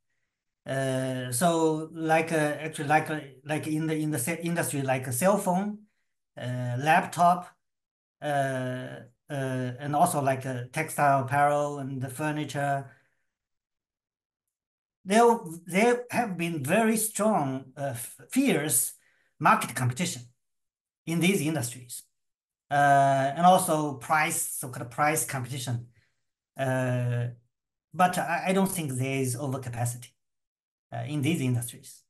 So actually like in the industry like a cell phone, laptop, and also like textile apparel and the furniture. There have been very strong, fierce market competition in these industries. and also so-called price competition. But I don't think there is overcapacity in these industries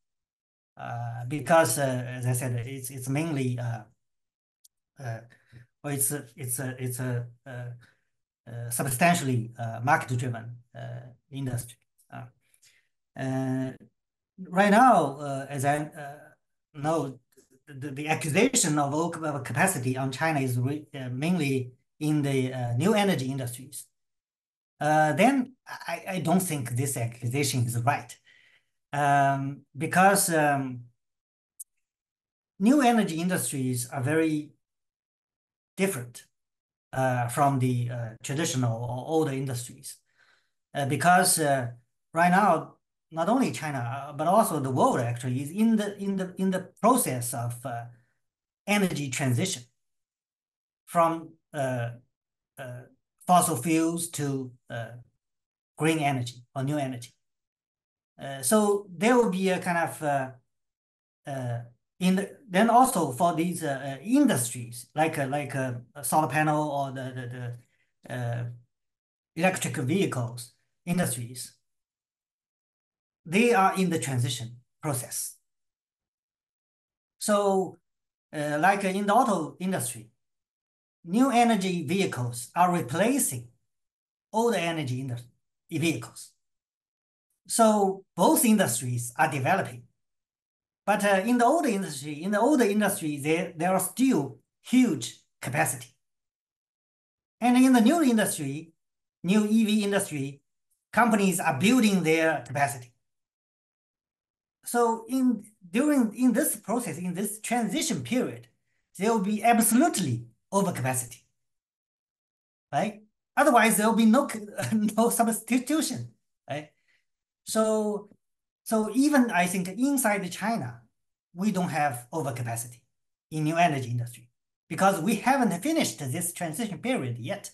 because, as I said, it's mainly well, it's a substantially market-driven industry. Right now, as I know, the accusation of overcapacity on China is mainly in the new energy industries. Then I don't think this accusation is right, because new energy industries are very different from the traditional or older industries, because right now not only China but also the world actually is in the process of energy transition from fossil fuels to green energy or new energy. So there will be a kind of then also for these industries like a solar panel or the electric vehicles industries, they are in the transition process. So like in the auto industry, new energy vehicles are replacing older energy vehicles. So both industries are developing. But in the older industry, there are still huge capacity. And in the new industry, new EV industry, companies are building their capacity. So in this process, in this transition period, there will be absolutely overcapacity, right? Otherwise, there will be no substitution, right? So even I think inside China, we don't have overcapacity in new energy industry because we haven't finished this transition period yet.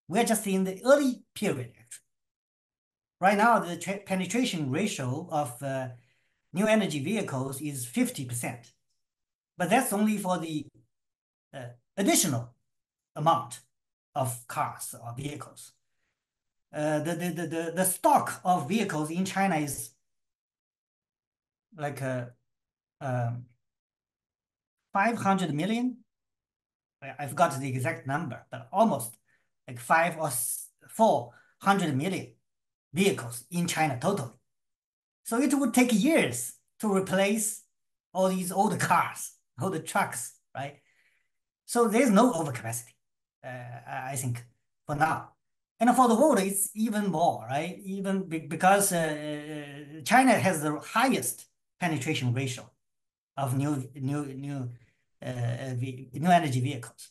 We're just in the early period, actually. Right now, the penetration ratio of new energy vehicles is 50%, but that's only for the additional amount of cars or vehicles. The stock of vehicles in China is like 500 million. I forgot the exact number, but almost like 500 or 400 million vehicles in China totally. So it would take years to replace all these old cars, old trucks, right? So there's no overcapacity, I think, for now. And for the world, it's even more, right? Even because China has the highest penetration ratio of new energy vehicles.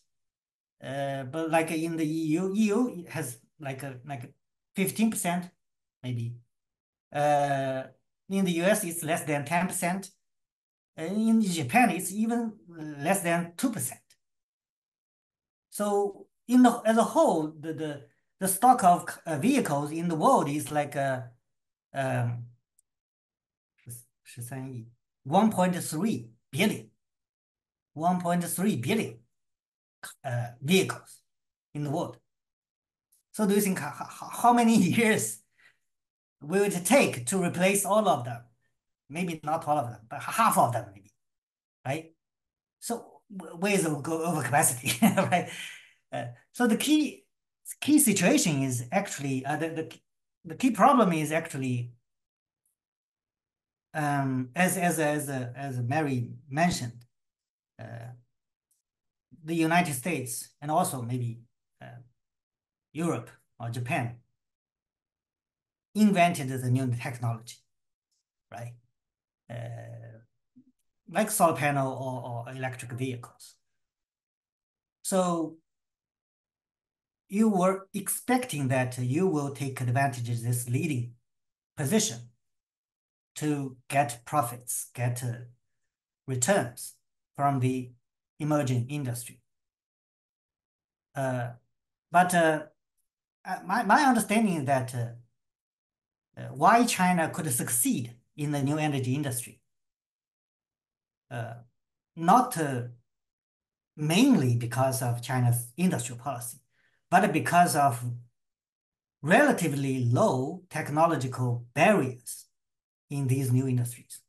But like in the EU has like 15% maybe. In the US, it's less than 10%. In Japan, it's even less than 2%. So as a whole, the stock of vehicles in the world is like 13 亿 1.3 billion 1.3 billion vehicles in the world. So do you think how many years will it take to replace all of them? Maybe not all of them, but half of them maybe, right? So where is the overcapacity, right? So the key situation is actually the key problem is actually as Mary mentioned, the United States and also maybe Europe or Japan invented the new technology, right? Like solar panel or electric vehicles. So you were expecting that you will take advantage of this leading position to get profits, get returns from the emerging industry. But my understanding is that why China could succeed in the new energy industry, not mainly because of China's industrial policy, but because of relatively low technological barriers in these new industries.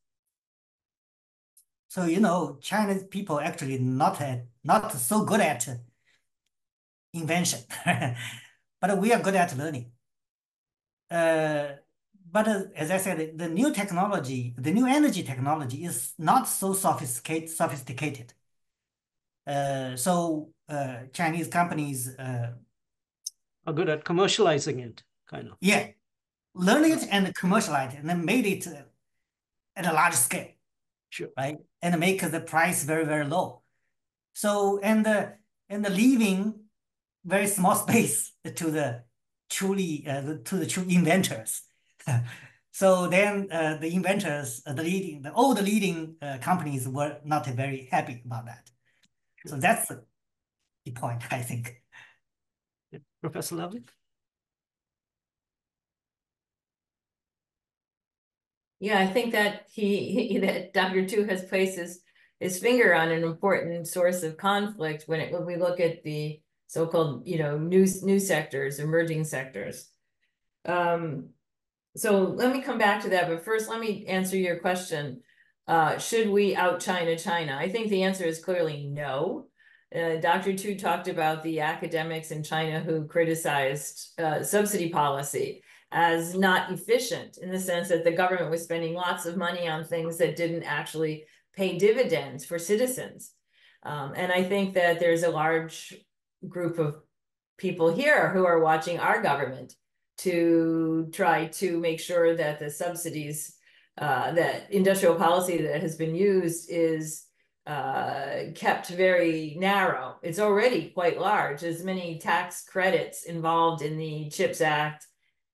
So, Chinese people actually not so good at invention, but we are good at learning. But as I said, the new technology, the new energy technology is not so sophisticated. So Chinese companies are good at commercializing it, kind of. Yeah, learn it and commercialize it, and then made it at a large scale. Sure. Right, and make the price very, very low. So and leaving very small space to the true inventors. So then the inventors, the old leading companies were not very happy about that. So that's the point, I think. Yeah. Professor Lovely? Yeah, I think that that Dr. Tu has placed his finger on an important source of conflict when we look at the so-called, new sectors, emerging sectors. So let me come back to that, but first let me answer your question. Should we out-China China? I think the answer is clearly no. Dr. Tu talked about the academics in China who criticized subsidy policy as not efficient, in the sense that the government was spending lots of money on things that didn't actually pay dividends for citizens. And I think that there's a large group of people here who are watching our government to try to make sure that the subsidies, that industrial policy that has been used is kept very narrow. It's already quite large. There's many tax credits involved in the CHIPS Act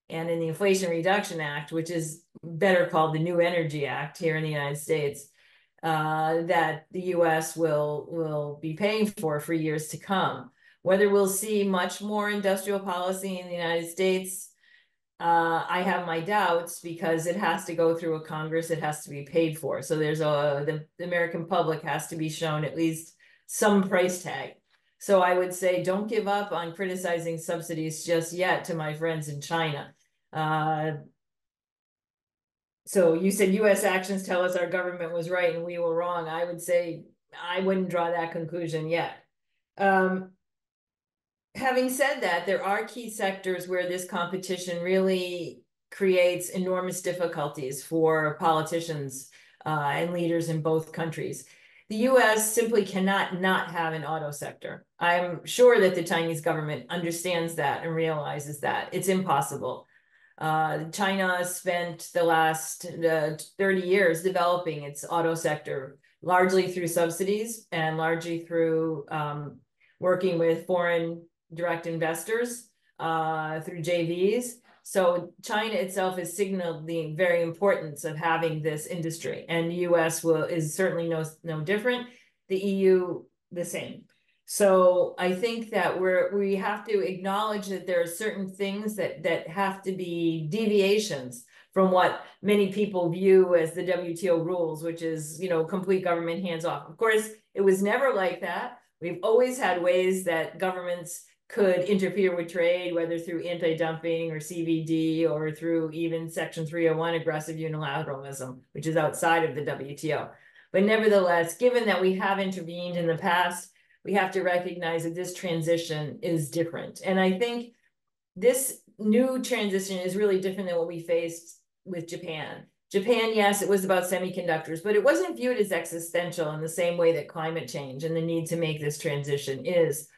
and in the Inflation Reduction Act, which is better called the New Energy Act here in the United States, that the U.S. will be paying for years to come. Whether we'll see much more industrial policy in the United States, I have my doubts, because it has to go through a Congress, it has to be paid for. So there's the American public has to be shown at least some price tag. So I would say don't give up on criticizing subsidies just yet to my friends in China. So you said U.S. actions tell us our government was right and we were wrong. I would say I wouldn't draw that conclusion yet. Having said that, there are key sectors where this competition really creates enormous difficulties for politicians and leaders in both countries. The U.S. simply cannot not have an auto sector. I'm sure that the Chinese government understands that and realizes that. It's impossible. China spent the last 30 years developing its auto sector, largely through subsidies and largely through working with foreign direct investors through JVs. So China itself has signaled the very importance of having this industry, and the U.S. is certainly no different. The EU, the same. So I think that we have to acknowledge that there are certain things that have to be deviations from what many people view as the WTO rules, which is, complete government hands off. Of course, it was never like that. We've always had ways that governments could interfere with trade, whether through anti-dumping or CVD or through even Section 301 aggressive unilateralism, which is outside of the WTO. But nevertheless, given that we have intervened in the past, we have to recognize that this transition is different. And I think this new transition is really different than what we faced with Japan. Japan, yes, it was about semiconductors, but it wasn't viewed as existential in the same way that climate change and the need to make this transition is.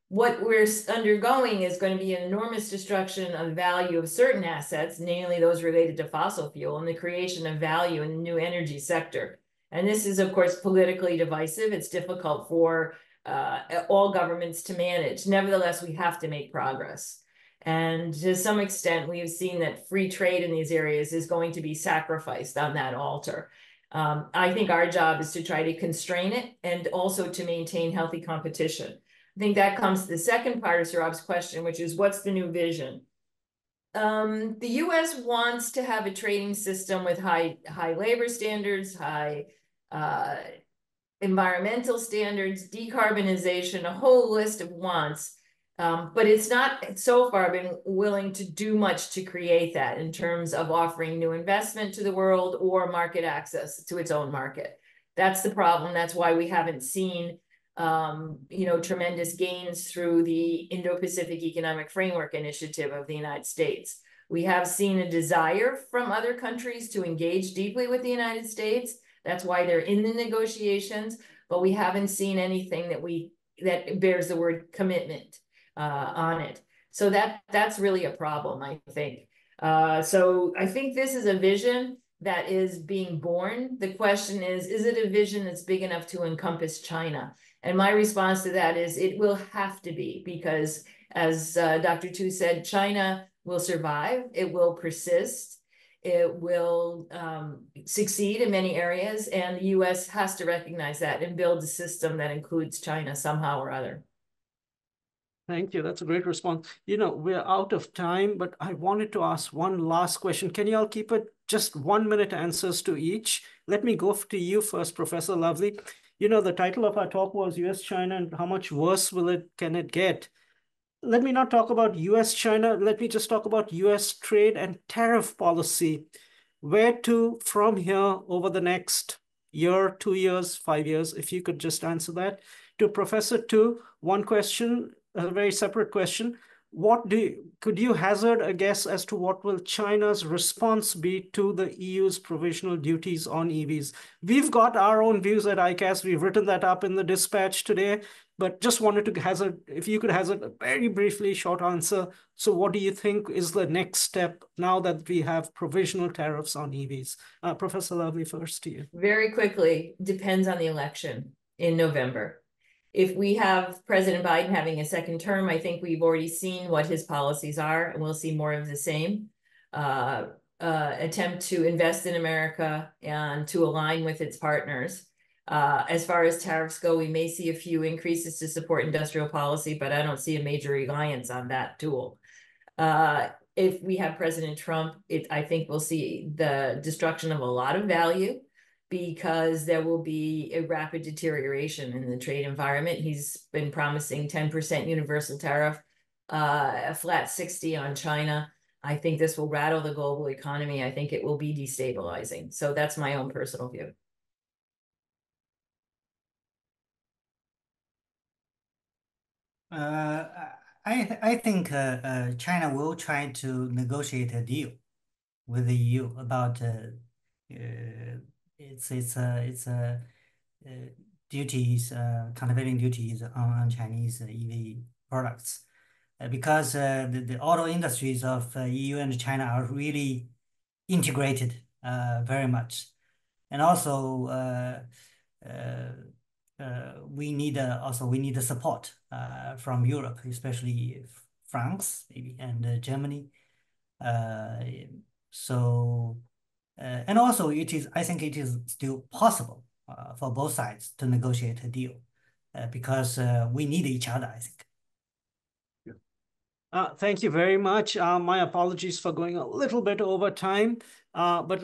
What we're undergoing is going to be an enormous destruction of value of certain assets, namely those related to fossil fuel, and the creation of value in the new energy sector. And this is, of course, politically divisive. It's difficult for all governments to manage. Nevertheless, we have to make progress. And to some extent, we have seen that free trade in these areas is going to be sacrificed on that altar. I think our job is to try to constrain it and also to maintain healthy competition. I think that comes to the second part of Saurabh's question, which is what's the new vision? The U.S. wants to have a trading system with high labor standards, high environmental standards, decarbonization, a whole list of wants. But it's not so far been willing to do much to create that in terms of offering new investment to the world or market access to its own market. That's the problem. That's why we haven't seen tremendous gains through the Indo-Pacific Economic Framework Initiative of the United States. We have seen a desire from other countries to engage deeply with the United States. That's why they're in the negotiations, but we haven't seen anything that bears the word commitment on it. So that's really a problem, I think. So I think this is a vision that is being born. The question is it a vision that's big enough to encompass China? And my response to that is it will have to be, because as Dr. Tu said, China will survive, it will persist, it will succeed in many areas, and the U.S. has to recognize that and build a system that includes China somehow or other. Thank you. That's a great response. We're out of time, but I wanted to ask one last question. Can you all keep it just 1 minute answers to each? Let me go to you first, Professor Lovely. The title of our talk was U.S. China and how much worse can it get? Let me not talk about U.S. China. Let me just talk about U.S. trade and tariff policy. Where to from here over the next year, 2 years, 5 years, if you could just answer that. To Professor Tu, one question, a very separate question. Could you hazard a guess as to what will China's response be to the EU's provisional duties on EVs? We've got our own views at ICAS. We've written that up in the dispatch today, but just wanted to hazard, if you could hazard a very briefly short answer. So what do you think is the next step now that we have provisional tariffs on EVs? Professor Lovely, first to you. Very quickly, depends on the election in November. If we have President Biden having a second term, I think we've already seen what his policies are, and we'll see more of the same. Attempt to invest in America and to align with its partners. As far as tariffs go, we may see a few increases to support industrial policy, but I don't see a major reliance on that tool. If we have President Trump, I think we'll see the destruction of a lot of value, because there will be a rapid deterioration in the trade environment. He's been promising 10% universal tariff, a flat 60 on China. I think this will rattle the global economy. I think it will be destabilizing. So that's my own personal view. I think China will try to negotiate a deal with the EU about its duties, countervailing duties on Chinese EV products, because the auto industries of EU and China are really integrated very much, and also we need the support from Europe, especially France maybe and Germany. And also I think it is still possible for both sides to negotiate a deal because we need each other, I think. Thank you very much. My apologies for going a little bit over time, but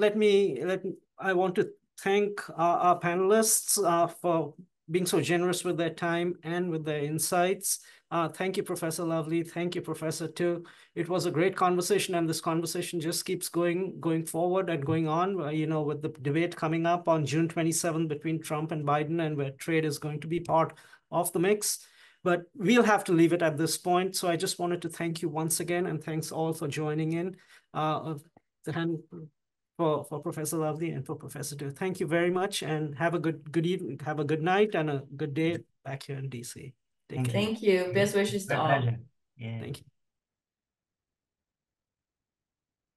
I want to thank our panelists for being so generous with their time and with their insights. Thank you, Professor Lovely. Thank you, Professor Tu. It was a great conversation, and this conversation just keeps going forward and going on, with the debate coming up on June 27th between Trump and Biden, and where trade is going to be part of the mix. But we'll have to leave it at this point. So I just wanted to thank you once again, and thanks all for joining in. For Professor Lovely and for Professor Tu. Thank you very much, and have a good evening, have a good night and a good day back here in DC. Thank you. Best wishes to all. Yeah. Thank you.